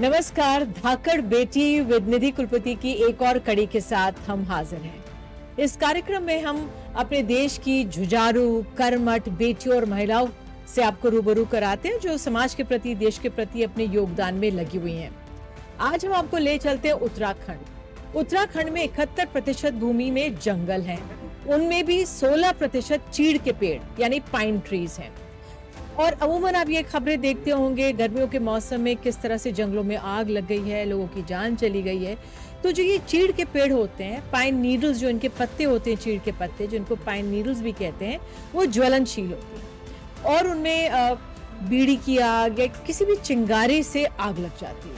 नमस्कार। धाकड़ बेटी विद निधि कुलपति की एक और कड़ी के साथ हम हाजिर हैं। इस कार्यक्रम में हम अपने देश की जुझारू, कर्मठ बेटियों और महिलाओं से आपको रूबरू कराते हैं जो समाज के प्रति, देश के प्रति अपने योगदान में लगी हुई हैं। आज हम आपको ले चलते हैं उत्तराखंड। उत्तराखंड में 71% भूमि में जंगल हैं। उनमें भी 16% चीड़ के पेड़ यानी पाइन ट्रीज हैं। और अमूमन आप ये खबरें देखते होंगे गर्मियों के मौसम में किस तरह से जंगलों में आग लग गई है, लोगों की जान चली गई है। तो जो ये चीड़ के पेड़ होते हैं, पाइन नीडल्स, जो इनके पत्ते होते हैं, चीड़ के पत्ते जिनको पाइन नीडल्स भी कहते हैं, वो ज्वलनशील होते हैं और उनमें बीड़ी की आग या किसी भी चिंगारी से आग लग जाती है।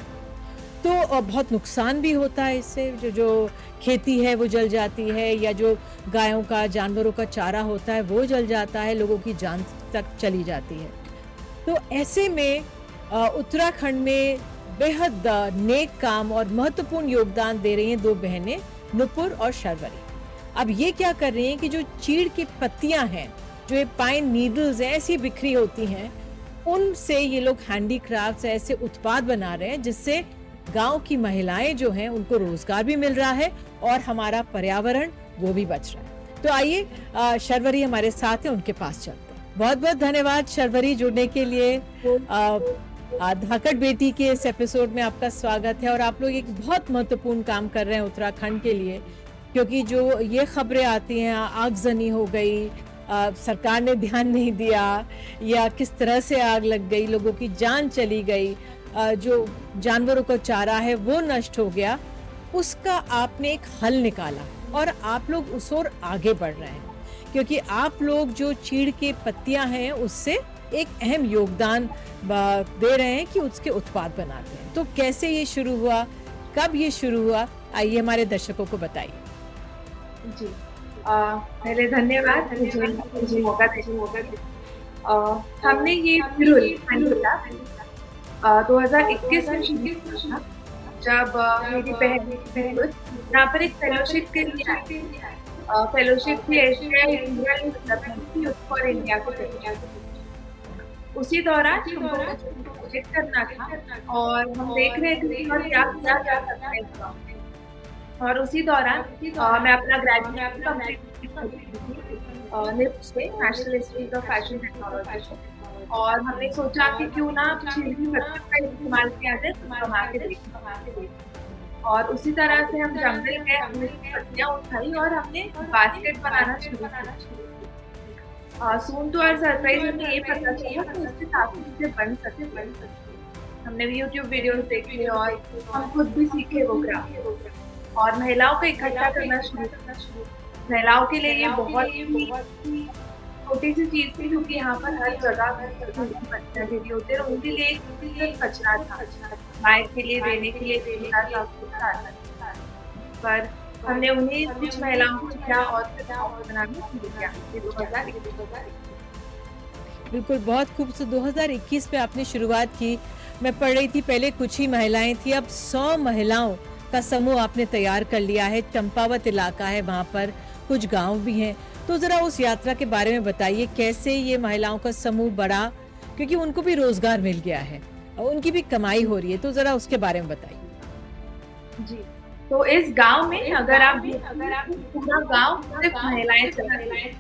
तो बहुत नुकसान भी होता है इससे। जो खेती है वो जल जाती है, या जो गायों का, जानवरों का चारा होता है वो जल जाता है, लोगों की जान तक चली जाती है। तो ऐसे में उत्तराखंड में बेहद नेक काम और महत्वपूर्ण योगदान दे रही हैं दो बहनें, नुपुर और शर्वरी। अब ये क्या कर रही हैं कि जो चीड़ की पत्तियां हैं, जो ये पाइन नीडल्स हैं, ऐसी बिखरी होती हैं, उनसे ये लोग हैंडीक्राफ्ट्स ऐसे उत्पाद बना रहे हैं जिससे गांव की महिलाएं जो हैं उनको रोजगार भी मिल रहा है और हमारा पर्यावरण वो भी बच रहा है। तो आइए, शर्वरी हमारे साथ हैं, उनके पास चलते हैं। बहुत बहुत धन्यवाद शर्वरी जुड़ने के लिए। धाकड़ बेटी के इस एपिसोड में आपका स्वागत है। और आप लोग एक बहुत महत्वपूर्ण काम कर रहे हैं उत्तराखंड के लिए, क्योंकि जो ये खबरें आती हैं, आगजनी हो गई, सरकार ने ध्यान नहीं दिया, या किस तरह से आग लग गई, लोगों की जान चली गई, जो जानवरों का चारा है वो नष्ट हो गया, उसका आपने एक हल निकाला और आप लोग उस ओर आगे बढ़ रहे हैं, क्योंकि आप लोग जो चीड़ के पत्तियां हैं उससे एक अहम योगदान दे रहे हैं कि उसके उत्पाद बनाते हैं। तो कैसे ये शुरू हुआ, कब ये शुरू हुआ, आइए हमारे दर्शकों को बताइए। जी, पहले धन्यवाद मुझे मौका देने। हमने ये शुरू 2021 में शुरू किया था, जब मेरी बहन यहाँ पर एक फेलोशिप के लिए आई। फेलोशिप थी एशियाई इंडिया यूथ फॉर इंडिया के। उसी दौरान हमको प्रोजेक्ट करना था और हम देख रहे थे कि और क्या किया जा सकता है इस गाँव में। और उसी दौरान मैं अपना ग्रेजुएशन कंप्लीट की निफ्ट से, national institute of fashion technology से। और हमने सोचा कि क्यों ना चीड़ की पत्तियों का इस्तेमाल किया जाए तो बना के देखें। और उसी तरह से हम जंगल गए, हमने पत्तियां उठाई और हमने बास्केट बनाना शुरू किया। सून टू आवर सरप्राइज हमें ये पता चला कि उससे काफी चीजें बन सकती। हमने भी यूट्यूब वीडियोस देखे और हम खुद भी सीखे वो क्राफ्ट और महिलाओं को इकट्ठा करना शुरू। महिलाओं के लिए ये बहुत छोटी सी चीज थी, क्योंकि यहाँ पर हर जगह पत्तियां गिरी होती है। उनके लिए एक कचरा था, गाय के लिए देने के लिए पर हमने उन्हें कुछ महिलाओं को किया और बनाना शुरू किया। 2021 बिल्कुल, बहुत खूबसूरत। 2021 में आपने शुरुआत की। मैं पढ़ रही थी, पहले कुछ ही महिलाएं थी, अब 100 महिलाओं का समूह आपने तैयार कर लिया है। चंपावत इलाका है, वहाँ पर कुछ गांव भी हैं। तो जरा उस यात्रा के बारे में बताइए, कैसे ये महिलाओं का समूह बढ़ा, क्योंकि उनको भी रोजगार मिल गया है और उनकी भी कमाई हो रही है। तो जरा उसके बारे में बताइए। जी, तो इस गांव में अगर आप पूरा गांव सिर्फ महिलाएं चलाती हैं।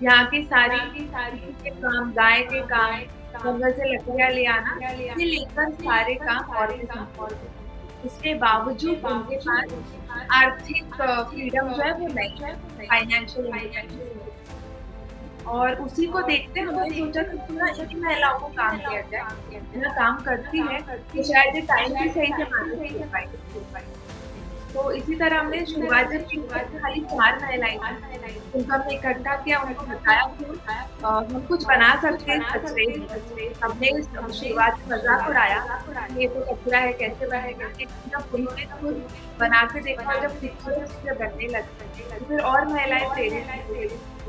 यहाँ की सारी के काम, गाय के काम, जंगल से लकड़ियाँ ले आना, से लेकर सारे काम औरतें संभालती हैं। इसके बावजूद उनके पास आर्थिक फ्रीडम जो है वो नहीं है, फाइनेंशियल इंडिपेंडेंस। और उसी को देखते हमने सोचा कि क्यों ना इन महिलाओं को काम किया जाए। यह काम करती है कि शायद ये टाइम भी सही से मैनेज कर पाए। तो इसी तरह हमने शुरुआत जब की, खाली 4 महिलाएं थी, उनको हमने इकट्ठा किया, उनको बताया कि हम कुछ बना सकते हैं कचरे से। हमने शुरुआत में मजाक उड़ाया, ये तो कचरा है, कैसे बनेगा। जब उन्होंने खुद बना के देखा, जब चीजें बनने लगती, फिर और महिलाएं प्रेरित हुई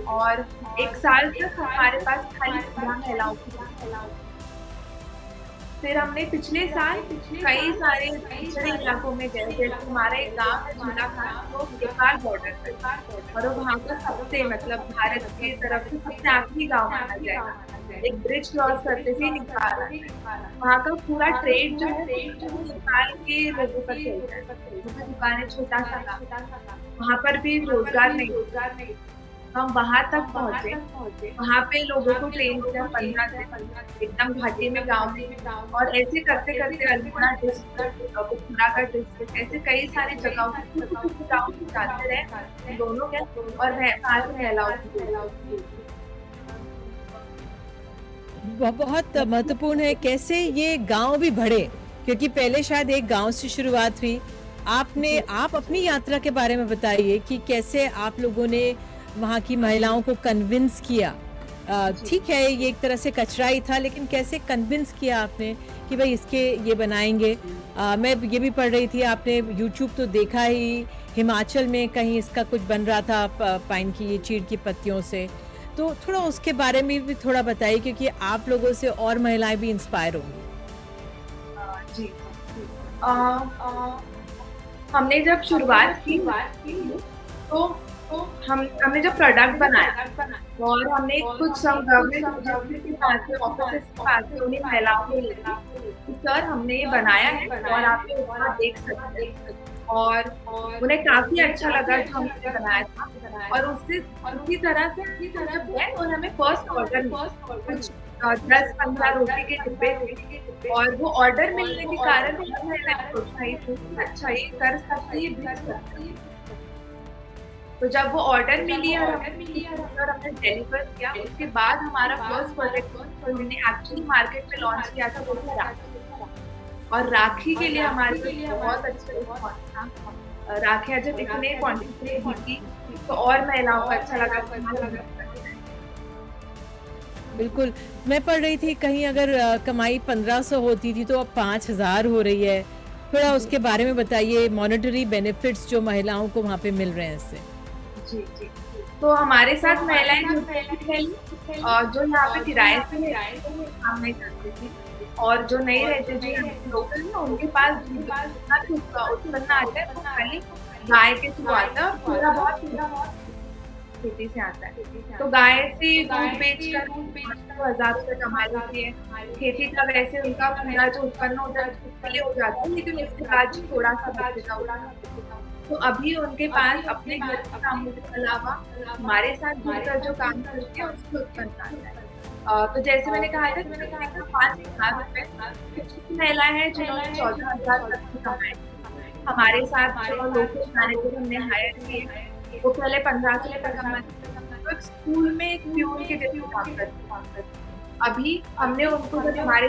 और 1 साल तक हमारे पास खाली 15 महिलाओं की। फिर हमने पिछले साल कई सारे पिछड़े इलाकों में गए, जैसे हमारा एक गाँव है झूला खान, वो नेपाल बॉर्डर पर, और वो वहाँ का सबसे, मतलब भारत की तरफ से सबसे आखिरी गाँव माना जाएगा। एक ब्रिज क्रॉस करते थे नेपाल आता है। वहाँ का पूरा ट्रेड जो है वो नेपाल के लोगों का चलता है। उनका दुकान है छोटा-सा काम, वहाँ पर भी रोज़गार नहीं। हम वहाँ तक पहुँचे, वहाँ पे लोगों को ट्रेन किया 15 दिन, एकदम घाटी में गाँव में और ऐसे करते-करते अल्मोड़ा डिस्ट्रिक्ट, बुकराका डिस्ट्रिक्ट, ऐसे कई सारी जगहों पे कुछ-कुछ गाँव जाते रहे, दोनों गए और वहाँ से फैलाव बहुत महत्वपूर्ण है कैसे ये गांव भी बढ़े, क्योंकि पहले शायद एक गांव से शुरुआत हुई। आप अपनी यात्रा के बारे में बताइए कि कैसे आप लोगों ने वहाँ की महिलाओं को कन्विंस किया। ठीक है, ये एक तरह से कचरा ही था, लेकिन कैसे कन्विंस किया आपने कि भाई इसके ये बनाएंगे। मैं ये भी पढ़ रही थी, आपने यूट्यूब तो देखा ही, हिमाचल में कहीं इसका कुछ बन रहा था पाइन की ये चीड़ की पत्तियों से। तो थोड़ा उसके बारे में भी थोड़ा बताइए, क्योंकि आप लोगों से और महिलाएं भी इंस्पायर होंगी। जी। हमने जब शुरुआत की तो हमने जब प्रोडक्ट बनाया और हमने कुछ सम गवर्नमेंट के पास से ऑफिसेस के पास से उन्हें महिलाओं को लिखा कि सर हमने ये बनाया है और आप ये वहाँ देख सकते हैं और उन्हें काफ़ी अच्छा लगा जो हमने बनाया था और उसी तरह से जब गए और हमें फर्स्ट ऑर्डर कुछ 10-15 रोटी के डिब्बे थे और वो ऑर्डर मिलने के कारण मैंने प्रोत्साहित हुई, अच्छा ये कर सकती है, बेच सकती है। तो जब वो ऑर्डर मिली और हमने डिलीवर किया, उसके बाद हमारा फर्स्ट प्रोडक्ट हमने एक्चुअली मार्केट में लॉन्च किया था, वो था राखी। और राखी के लिए हमारे लिए बहुत अच्छा रिस्पॉन्स था। राखियाँ जब इतने क्वांटिटी में बिकी तो और महिलाओं को अच्छा लगा। बिल्कुल, मैं पढ़ रही थी कहीं अगर कमाई 1500 होती थी तो अब 5000 हो रही है। थोड़ा उसके बारे में बताइए, मॉनेटरी बेनिफिट्स जो महिलाओं को वहाँ पे मिल रहे हैं इससे। जी। तो हमारे साथ महिलाएं जो यहाँ पे किराए से काम नहीं करती थी और जो नहीं रहते जो लोकल ना उनके पास उत्पन्न आता है, वो खाली गाय के थ्रू आता है, थोड़ा बहुत खेती से आता है। तो गाय से दूध बेचकर 1000 रुपए कमा लेती है। खेती का वैसे उनका पूरा जो उत्पन्न होता है उसके लिए हो जाता है, लेकिन उसके बाद थोड़ा सा बचेगा। तो अभी उनके पास अपने घर के कामों के अलावा हमारे साथ मिलकर जो काम करते हैं उससे उत्पन्न आता है। तो जैसे मैंने कहा था 5,000 रुपए कुछ महिलाएं हैं जिन्होंने 14,000 तक की कमाए। हमारे साथ जो लोकल मैनेजर हमने हायर किए वो पहले 1500 रुपए कमाते, तो एक स्कूल में एक प्यून के जैसे काम करते। अभी हमने उनको जब हमारे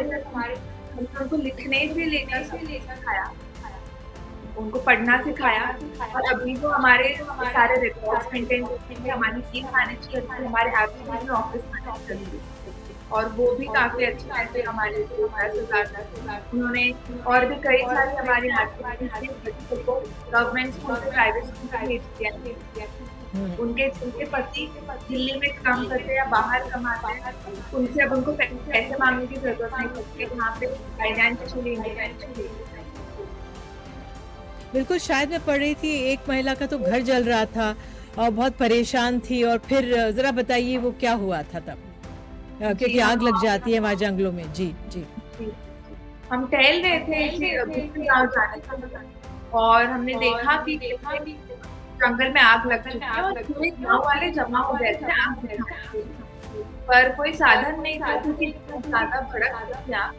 उनको लिखने से लेकर सिखाया, उनको पढ़ना सिखाया और अभी वो हमारे सारे रिकॉर्ड्स मेंटेन करते हैं, हमारी टीम मैनेज करती है, हमारे एप्लीकेशन ऑफिस मैनेज करती है और वो भी काफ़ी अच्छा है। फिर हमारे 10,000 उन्होंने और भी कई सारी हमारी बच्चों को गवर्नमेंट स्कूल से प्राइवेट स्कूल में भेज दिया। उनके पति दिल्ली में काम करते हैं या बाहर कमाते हैं, उनसे अब उनको पैसे मांगने की जरूरत नहीं पड़ती है, वहाँ पे फाइनेंशियली बिल्कुल, शायद मैं पढ़ रही थी एक महिला का तो घर जल रहा था और बहुत परेशान थी, और फिर जरा बताइए वो क्या हुआ था तब, क्योंकि आग लग जाती है वहाँ जंगलों में। जी। हम टहल रहे थे गाँव जाने का और हमने देखा कि जंगल में आग लग चुकी है और पूरे गाँव वाले जमा हो गए थे आग बुझाने, पर कोई साधन नहीं था क्योंकि ज़्यादा भड़क था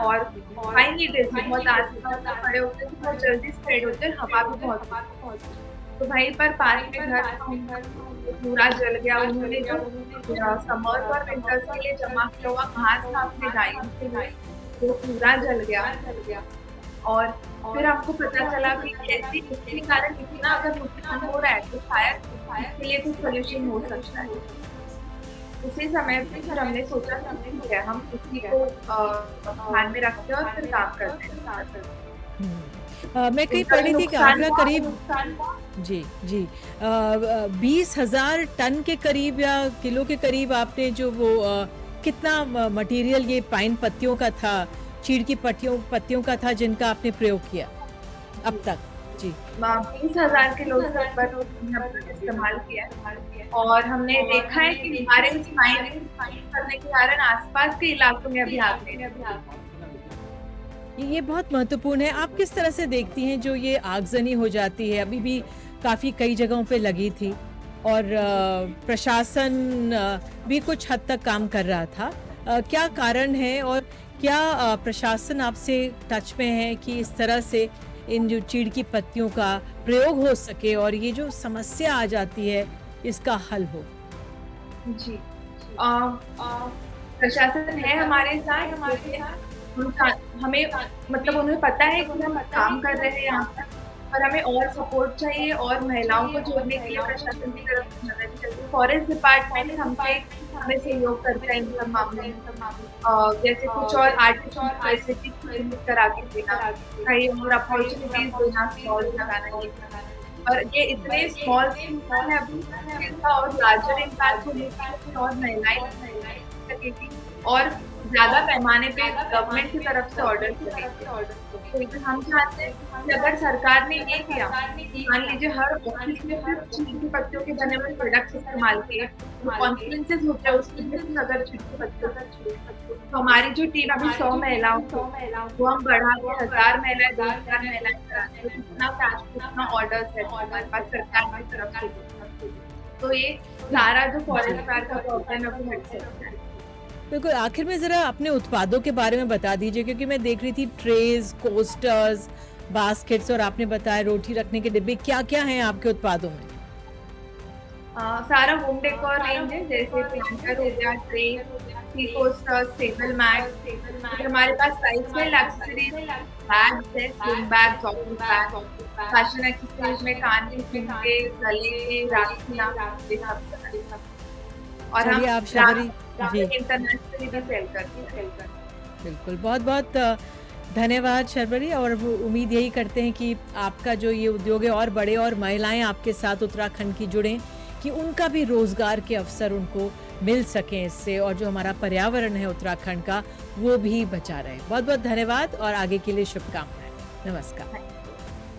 और फाइन लीडर्स भी बहुत आस-पास खड़े होते थे, बहुत जल्दी स्प्रेड होते, हवा भी बहुत। तो वहीं पर पास में घर पूरा जल गया। उन्होंने जो समर और विंटर्स के लिए जमा किया हुआ घास था अपने गायों से, वो पूरा जल गया और फिर हमको पता चला कि कैसे इसके कारण इतना अगर नुकसान हो रहा है तो शायद इसके लिए कुछ सॉल्यूशन हो सकता है। उसी समय पे फिर हमने सोचा कि हम इसी को ध्यान में रखते हैं और फिर काम करते हैं। मैं कहीं पढ़ी थी कि आगरा करीब जी 20,000 टन के करीब या किलो के करीब आपने जो वो कितना मटेरियल ये पाइन पत्तियों का था, चीड़ की पत्तियों का था जिनका आपने प्रयोग किया अब तक। जी। 20,000 किलो से ऊपर हमने अब तक इस्तेमाल किया है और हमने देखा है कि हमारे इस फाइंडिंग करने के कारण आसपास के इलाकों में अभी आग नहीं लगी। ये बहुत महत्वपूर्ण है। आप किस तरह से देखती हैं जो ये आगजनी हो जाती है, अभी भी काफ़ी कई जगहों पे लगी थी और प्रशासन भी कुछ हद तक काम कर रहा था। क्या कारण है और क्या प्रशासन आपसे टच में है कि इस तरह से इन जो चीड़ की पत्तियों का प्रयोग हो सके और ये जो समस्या आ जाती है इसका हल हो? जी। प्रशासन है हमारे साथ, हमें मतलब उन्हें पता है कि हम काम कर रहे हैं यहाँ पर, पर हमें और सपोर्ट चाहिए और महिलाओं को जोड़ने के लिए प्रशासन की तरफ से मदद चाहिए। फॉरेस्ट डिपार्टमेंट हमें सहयोग करता है इन सब मामलों में। जैसे कुछ और आर्टिफिशियल फैसिलिटी करा के देना, कहीं और अपॉर्चुनिटीज देना, स्टॉल्स लगाना ये सब। और ये इतने स्मॉल है अभी, इसका और लार्जर इम्पैक्ट होने की और महिलाएं सकेगी और ज़्यादा पैमाने पे गवर्नमेंट की तरफ से ऑर्डर करेंगे। लेकिन हम चाहते हैं कि अगर सरकार ने ये किया, मान लीजिए हर ऑफिस में सिर्फ चीड़ की पत्तियों के बने हुए प्रोडक्ट्स इस्तेमाल किए, जो कॉन्फ्रेंसेस होते हैं उसमें भी अगर चीड़ की पत्तियों का तो हमारी जो टीम अभी 100 महिलाओं को वो हम बढ़ा के 1000 महिलाएं 2000 महिलाएं कराते हैं। इतना कैश इतना ऑर्डर्स है हमारे पास सरकार की तरफ से। तो ये सारा जो फॉरेस्ट फायर का प्रॉब्लम है वो हट सकता है। बिल्कुल, आखिर में ज़रा अपने उत्पादों के बारे में बता दीजिए, क्योंकि मैं देख रही थी ट्रेज, कोस्टर्स, बास्केट्स और आपने बताया रोटी रखने के डिब्बे। क्या-क्या हैं आपके उत्पादों में? सारा होम डेकोर रेंज है, जैसे प्लांटर हो गया, tray, tea coasters, table mats. फिर हमारे पास लाइफस्टाइल एक्सेसरीज, बैग्स है, sling bags, office bag, fashion accessories में कान के झुमके, गले के, राखियाँ, ये सब। और हम चलिए आप शबरी जी इंटरनेशनली भी सेल करते हैं। बिल्कुल, बहुत-बहुत धन्यवाद शर्वरी, और वो उम्मीद यही करते हैं कि आपका जो ये उद्योग है और बढ़े और महिलाएं आपके साथ उत्तराखंड की जुड़ें, कि उनका भी रोजगार के अवसर उनको मिल सकें इससे, और जो हमारा पर्यावरण है उत्तराखंड का वो भी बचा रहे। बहुत-बहुत धन्यवाद और आगे के लिए शुभकामनाएं। नमस्कार।